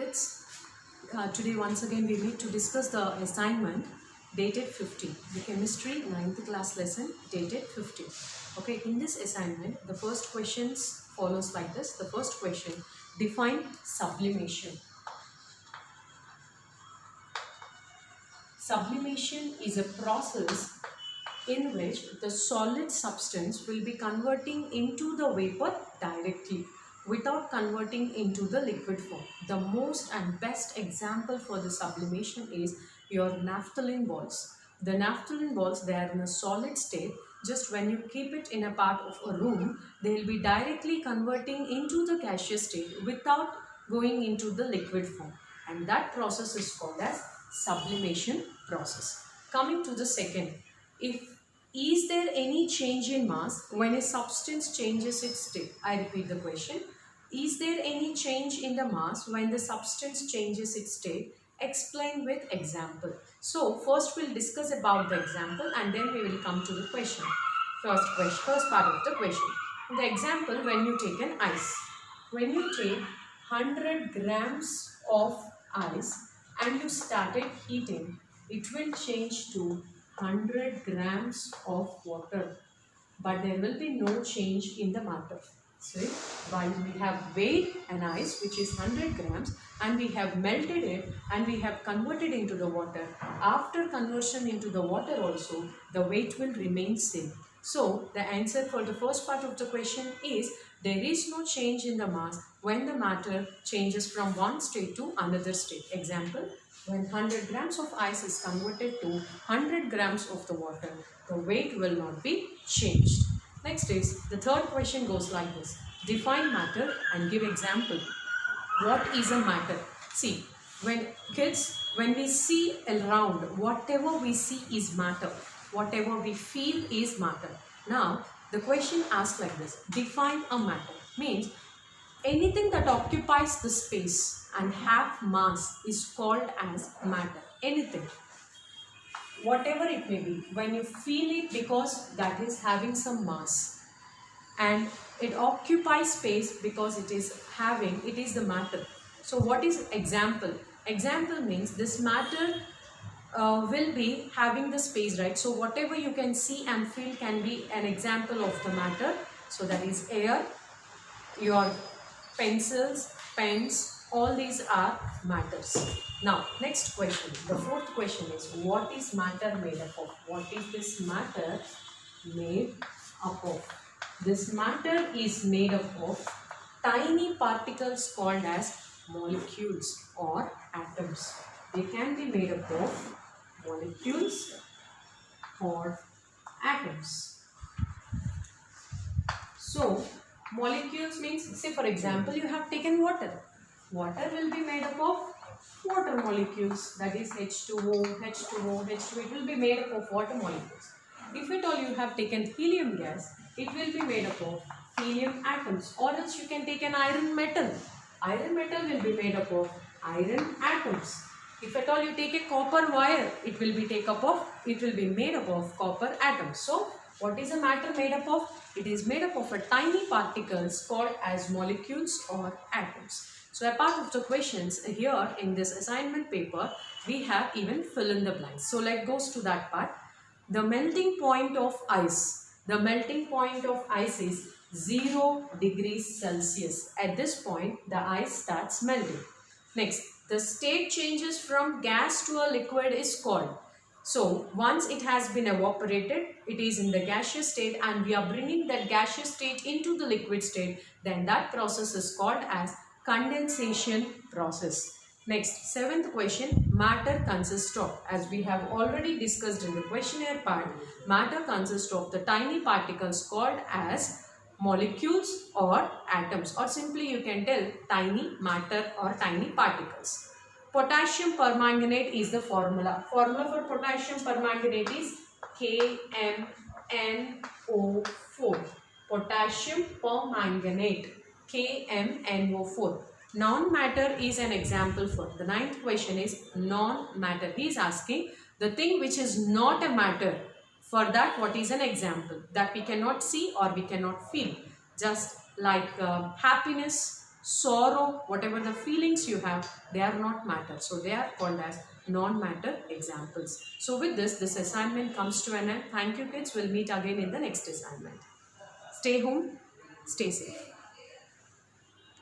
Kids, today once again we meet to discuss the assignment dated 15, the chemistry 9th class lesson dated 15. Okay, in this assignment the first questions follows like this. The first question, define sublimation. Sublimation is a process in which the solid substance will be converting into the vapor directly without converting into the liquid form. The most and best example for the sublimation is your naphthalene balls. The naphthalene balls, they are in a solid state. Just when you keep it in a part of a room, they will be directly converting into the gaseous state without going into the liquid form. And that process is called as sublimation process. Coming to the second, is there any change in mass when a substance changes its state? I repeat the question. Is there any change in the mass when the substance changes its state? Explain with example. So first we'll discuss about the example and then we will come to the question. First part of the question. The example, when you take an ice. When you take 100 grams of ice and you started heating, it will change to 100 grams of water, but there will be no change in the matter. So while we have weighed an ice which is 100 grams and we have melted it and we have converted into the water, after conversion into the water also the weight will remain same. So the answer for the first part of the question is there is no change in the mass when the matter changes from one state to another state. Example, when 100 grams of ice is converted to 100 grams of the water, the weight will not be changed. Next is, the third question goes like this. Define matter and give example. What is a matter? See, when we see around, whatever we see is matter. Whatever we feel is matter. Now, the question asks like this. Define a matter. Means, anything that occupies the space and have mass is called as matter. Anything. Whatever it may be, when you feel it, because that is having some mass and it occupies space because it is the matter. So what is example? Example means this matter will be having the space, right? So whatever you can see and feel can be an example of the matter. So that is air, your pencils, pens, all these are matters. Now, next question. The fourth question is, what is matter made up of? What is this matter made up of? This matter is made up of tiny particles called as molecules or atoms. They can be made up of molecules or atoms. So, molecules means, say for example, you have taken water. Water will be made up of water molecules, that is H2O, H2O, H2O, it will be made up of water molecules. If at all you have taken helium gas, it will be made up of helium atoms, or else you can take an iron metal. Iron metal will be made up of iron atoms. If at all you take a copper wire, it will be made up of copper atoms. So, what is a matter made up of? It is made up of a tiny particles called as molecules or atoms. So, a part of the questions here in this assignment paper, we have even fill in the blanks. So, let's go to that part. The melting point of ice. The melting point of ice is 0 degrees Celsius. At this point, the ice starts melting. Next, the state changes from gas to a liquid is called. So, once it has been evaporated, it is in the gaseous state and we are bringing that gaseous state into the liquid state, then that process is called as condensation process. Next, seventh question, matter consists of, as we have already discussed in the questionnaire part, matter consists of the tiny particles called as molecules or atoms, or simply you can tell tiny matter or tiny particles. Potassium permanganate is the formula. Formula for potassium permanganate is KMnO4. Potassium permanganate, KMnO4. Non-matter is an example for. The ninth question is non-matter. He is asking the thing which is not a matter. For that, what is an example? That we cannot see or we cannot feel. Just like happiness, sorrow, whatever the feelings you have, they are not matter. So they are called as non-matter examples. So with this assignment comes to an end. Thank you kids. We'll meet again in the next assignment. Stay home, stay safe.